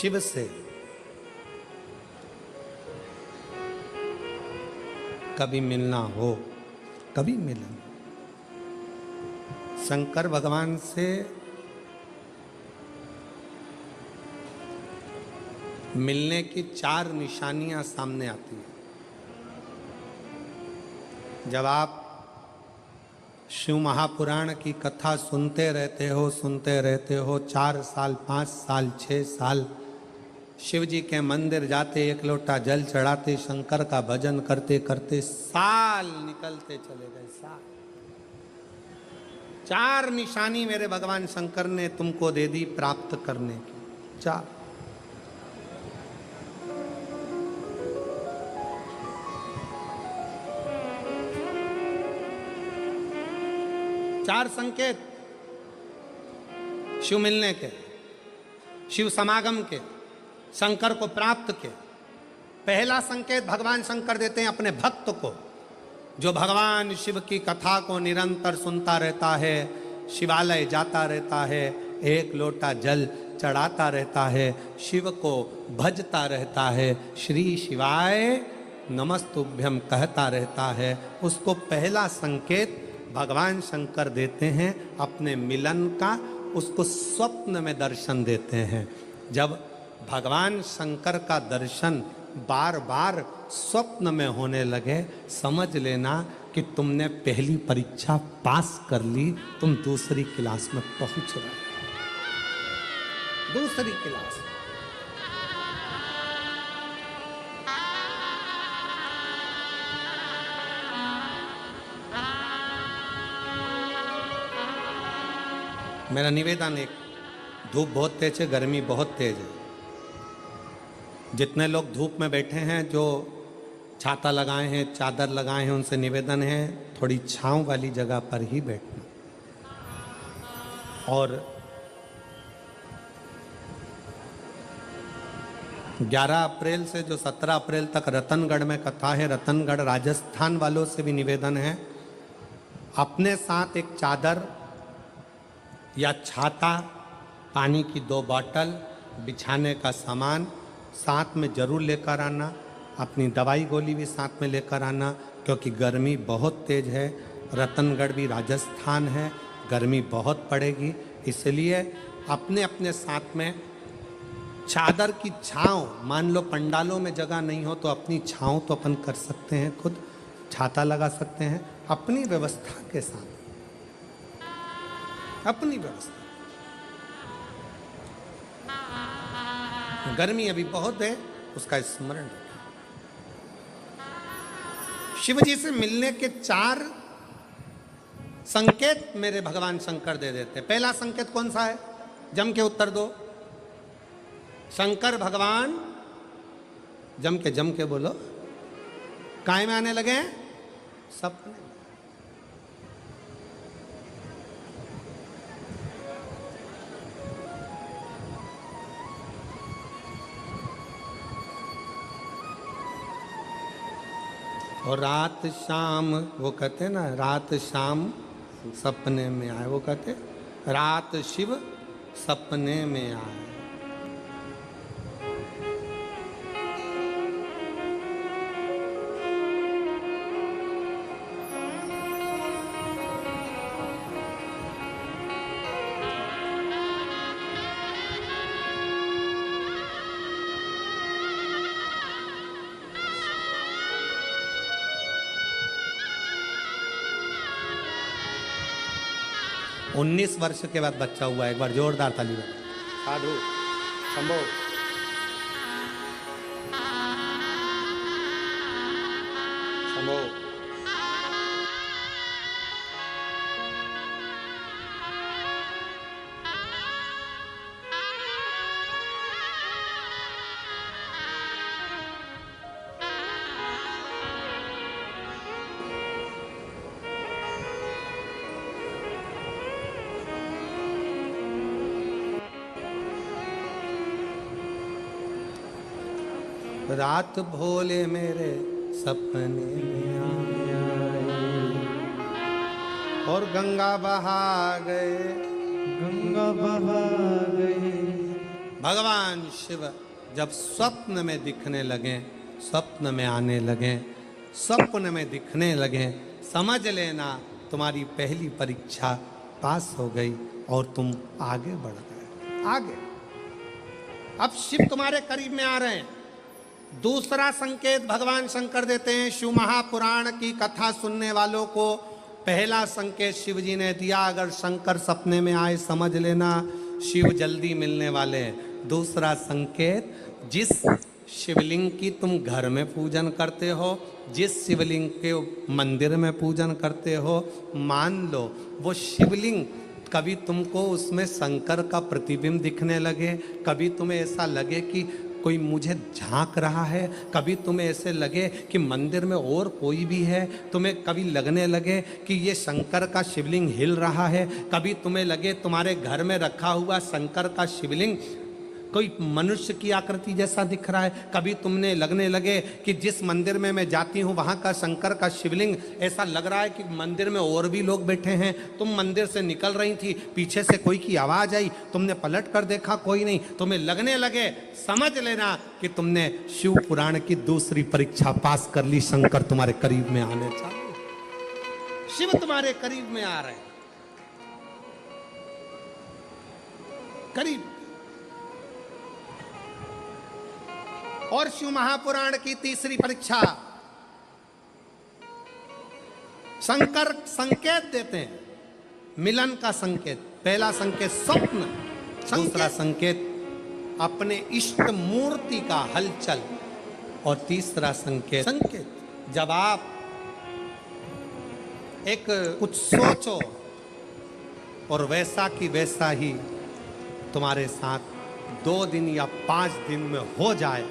शिव से कभी मिलना हो, कभी मिलन, शंकर भगवान से मिलने की 4 निशानियां सामने आती हैं। जब आप शिव महापुराण की कथा सुनते रहते हो 4 साल 5 साल 6 साल शिव जी के मंदिर जाते, एक लोटा जल चढ़ाते, शंकर का भजन करते करते साल निकलते चले गए। साल 4 निशानी मेरे भगवान शंकर ने तुमको दे दी प्राप्त करने की। 4 संकेत शिव मिलने के, शिव समागम के, शंकर को प्राप्त के। पहला संकेत भगवान शंकर देते हैं अपने भक्त को, जो भगवान शिव की कथा को निरंतर सुनता रहता है, शिवालय जाता रहता है, एक लोटा जल चढ़ाता रहता है, शिव को भजता रहता है, श्री शिवाय नमस्तुभ्यम कहता रहता है। उसको पहला संकेत भगवान शंकर देते हैं अपने मिलन का, उसको स्वप्न में दर्शन देते हैं। जब भगवान शंकर का दर्शन बार बार स्वप्न में होने लगे, समझ लेना कि तुमने पहली परीक्षा पास कर ली, तुम दूसरी क्लास में पहुंच रहे। दूसरी क्लास मेरा निवेदन, एक धूप बहुत तेज है, गर्मी बहुत तेज है। जितने लोग धूप में बैठे हैं, जो छाता लगाए हैं, चादर लगाए हैं, उनसे निवेदन है थोड़ी छांव वाली जगह पर ही बैठना। और 11 अप्रैल से जो 17 अप्रैल तक रतनगढ़ में कथा है, रतनगढ़ राजस्थान वालों से भी निवेदन है, अपने साथ एक चादर या छाता, पानी की 2 बोतल, बिछाने का सामान साथ में जरूर लेकर आना। अपनी दवाई गोली भी साथ में लेकर आना, क्योंकि गर्मी बहुत तेज है। रतनगढ़ भी राजस्थान है, गर्मी बहुत पड़ेगी, इसलिए अपने अपने साथ में चादर की छांव, मान लो पंडालों में जगह नहीं हो तो अपनी छांव तो अपन कर सकते हैं, खुद छाता लगा सकते हैं अपनी व्यवस्था के साथ, अपनी व्यवस्था। गर्मी अभी बहुत है, उसका स्मरण रखें। शिव जी से मिलने के 4 संकेत मेरे भगवान शंकर दे देते। पहला संकेत कौन सा है? जम के उत्तर दो। शंकर भगवान जम के बोलो। काय में आने लगे हैं? सपने। और रात शाम, वो कहते हैं ना, रात शाम सपने में आए, वो कहते रात शिव सपने में आए। उन्नीस वर्ष के बाद बच्चा हुआ। एक बार जोरदार ताली बजाओ। साधु शंभो शंभो। रात भोले मेरे सपने में आए और गंगा बहा गए, गंगा बहा गए, भगवान शिव जब स्वप्न में दिखने लगे, स्वप्न में आने लगे, स्वप्न में दिखने लगे, समझ लेना तुम्हारी पहली परीक्षा पास हो गई और तुम आगे बढ़ गए। आगे अब शिव तुम्हारे करीब में आ रहे हैं। दूसरा संकेत भगवान शंकर देते हैं। शिव महापुराण की कथा सुनने वालों को पहला संकेत शिव जी ने दिया, अगर शंकर सपने में आए समझ लेना शिव जल्दी मिलने वाले हैं। दूसरा संकेत, जिस शिवलिंग की तुम घर में पूजन करते हो, जिस शिवलिंग के मंदिर में पूजन करते हो, मान लो वो शिवलिंग कभी तुमको उसमें शंकर का प्रतिबिंब दिखने लगे, कभी तुम्हें ऐसा लगे कि कोई मुझे झांक रहा है, कभी तुम्हें ऐसे लगे कि मंदिर में और कोई भी है, तुम्हें कभी लगने लगे कि ये शंकर का शिवलिंग हिल रहा है, कभी तुम्हें लगे तुम्हारे घर में रखा हुआ शंकर का शिवलिंग कोई मनुष्य की आकृति जैसा दिख रहा है, कभी तुमने लगने लगे कि जिस मंदिर में मैं जाती हूँ वहाँ का शंकर का शिवलिंग ऐसा लग रहा है कि मंदिर में और भी लोग बैठे हैं। तुम मंदिर से निकल रही थी, पीछे से कोई की आवाज़ आई, तुमने पलट कर देखा कोई नहीं, तुम्हें लगने लगे, समझ लेना कि तुमने शिव पुराण की दूसरी परीक्षा पास कर ली। शंकर तुम्हारे करीब में आने चालू, शिव तुम्हारे करीब में आ रहे, करीब। और शिव महापुराण की तीसरी परीक्षा, शंकर संकेत देते हैं, मिलन का संकेत। पहला संकेत स्वप्न, दूसरा संकेत अपने इष्ट मूर्ति का हलचल, और तीसरा संकेत जब आप एक कुछ सोचो और वैसा की वैसा ही तुम्हारे साथ 2 दिन या 5 दिन में हो जाए,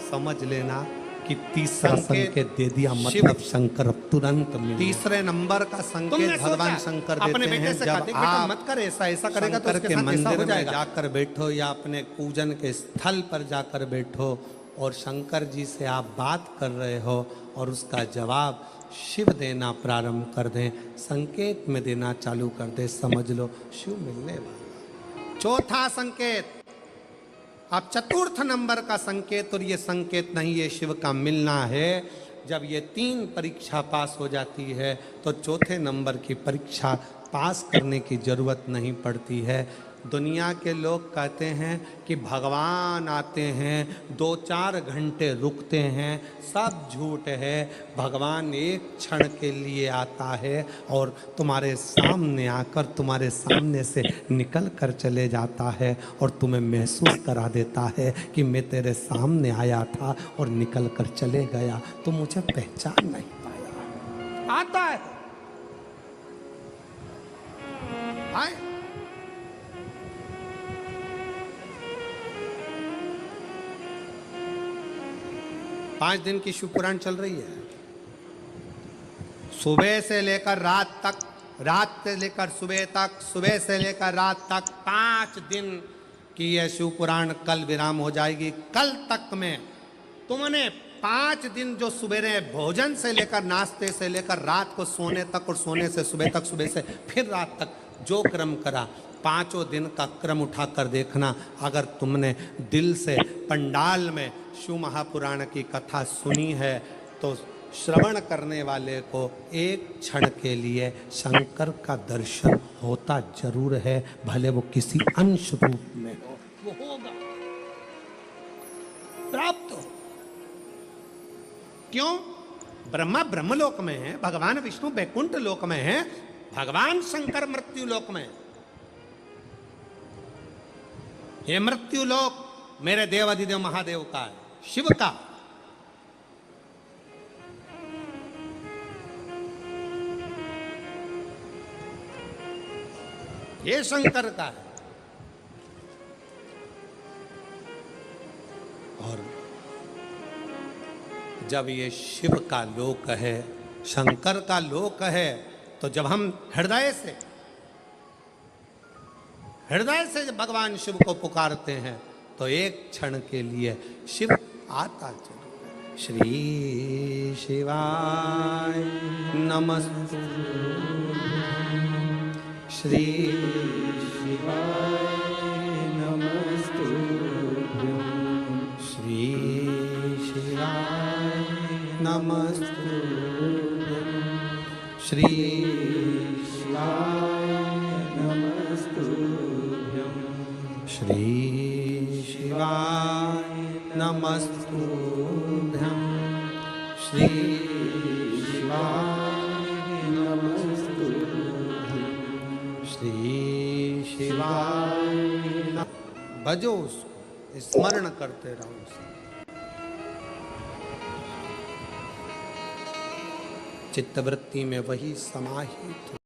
समझ लेना कि तीसरा संकेत दे दिया, मतलब शंकर तुरंत मिले। तीसरे नंबर का संकेत भगवान शंकर देते हैं, जब आप मत कर ऐसा ऐसा करेगा तो उसके मंदिर में जाकर बैठो या अपने पूजन के स्थल पर जाकर बैठो और शंकर जी से आप बात कर रहे हो और उसका जवाब शिव देना प्रारंभ कर दें, संकेत में देना चालू कर दे, समझ लो शिव मिलने वाला। चौथा संकेत, अब चतुर्थ नंबर का संकेत, और ये संकेत नहीं, ये शिव का मिलना है। जब ये 3 परीक्षा पास हो जाती है तो चौथे नंबर की परीक्षा पास करने की जरूरत नहीं पड़ती है। दुनिया के लोग कहते हैं कि भगवान आते हैं 2-4 घंटे रुकते हैं, सब झूठ है। भगवान एक क्षण के लिए आता है और तुम्हारे सामने आकर तुम्हारे सामने से निकल कर चले जाता है और तुम्हें महसूस करा देता है कि मैं तेरे सामने आया था और निकल कर चले गया, तो मुझे पहचान नहीं पाया। आता है, आए। पांच दिन की शिव पुराण चल रही है, सुबह से लेकर रात तक, रात से लेकर सुबह तक, सुबह से लेकर रात तक 5 दिन की यह शिव पुराण कल विराम हो जाएगी। कल तक में तुमने 5 दिन जो सवेरे भोजन से लेकर, नाश्ते से लेकर रात को सोने तक और सोने से सुबह तक, सुबह से फिर रात तक जो क्रम करा, 5 दिन का क्रम उठाकर देखना। अगर तुमने दिल से पंडाल में शिव महापुराण की कथा सुनी है तो श्रवण करने वाले को एक क्षण के लिए शंकर का दर्शन होता जरूर है, भले वो किसी अंश रूप में हो, वो होगा, प्राप्त हो। क्यों? ब्रह्मा ब्रह्मलोक में है, भगवान विष्णु बैकुंठ लोक में है, भगवान शंकर मृत्यु लोक में है। ये मृत्यु लोक मेरे देवाधिदेव महादेव का है, शिव का। ये शंकर का है। और जब ये शिव का लोक है, शंकर का लोक है, तो जब हम हृदय से जब भगवान शिव को पुकारते हैं तो एक क्षण के लिए शिव आता जरूर है। श्री शिवाय नमस्तु, श्री शिवाय नमस्तु। नमस्तुभ्यं श्री शिवाय नमस्तुभ्यं श्री शिवाय नमस्तुभ्यं श्री शिवाय नमस्तुभ्यं श्री शिवाय भजो उसको, स्मरण करते रहो उसे। चित्तवृत्ति में वही समाहित